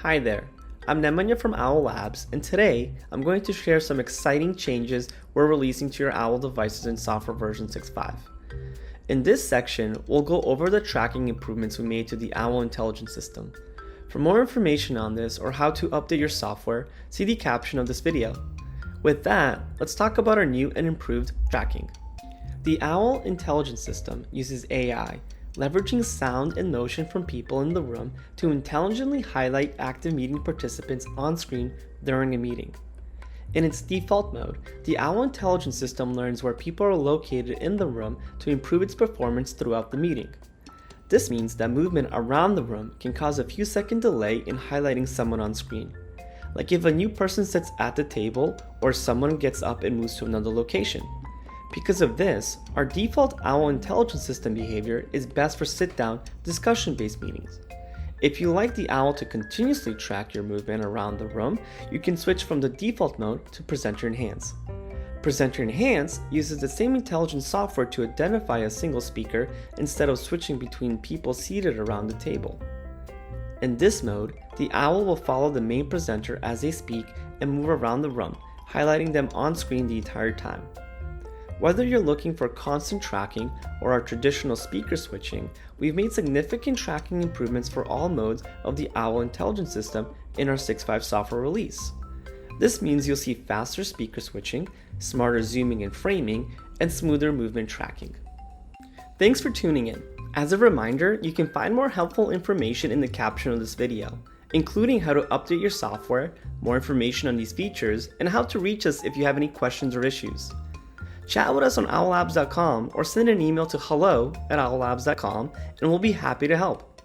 Hi there, I'm Nemanja from Owl Labs, and today I'm going to share some exciting changes we're releasing to your Owl devices in software version 6.5. In this section, we'll go over the tracking improvements we made to the Owl intelligence system. For more information on this or how to update your software, see the caption of this video. With that, let's talk about our new and improved tracking. The Owl intelligence system uses AI, leveraging sound and motion from people in the room to intelligently highlight active meeting participants on screen during a meeting. In its default mode, the Owl intelligence system learns where people are located in the room to improve its performance throughout the meeting. This means that movement around the room can cause a few second delay in highlighting someone on screen, like if a new person sits at the table or someone gets up and moves to another location. Because of this, our default Owl intelligence system behavior is best for sit-down, discussion-based meetings. If you like the Owl to continuously track your movement around the room, you can switch from the default mode to Presenter Enhance. Presenter Enhance uses the same intelligence software to identify a single speaker instead of switching between people seated around the table. In this mode, the Owl will follow the main presenter as they speak and move around the room, highlighting them on screen the entire time. Whether you're looking for constant tracking or our traditional speaker switching, we've made significant tracking improvements for all modes of the Owl intelligence system in our 6.5 software release. This means you'll see faster speaker switching, smarter zooming and framing, and smoother movement tracking. Thanks for tuning in. As a reminder, you can find more helpful information in the caption of this video, including how to update your software, more information on these features, and how to reach us if you have any questions or issues. Chat with us on owllabs.com or send an email to hello@owllabs.com and we'll be happy to help.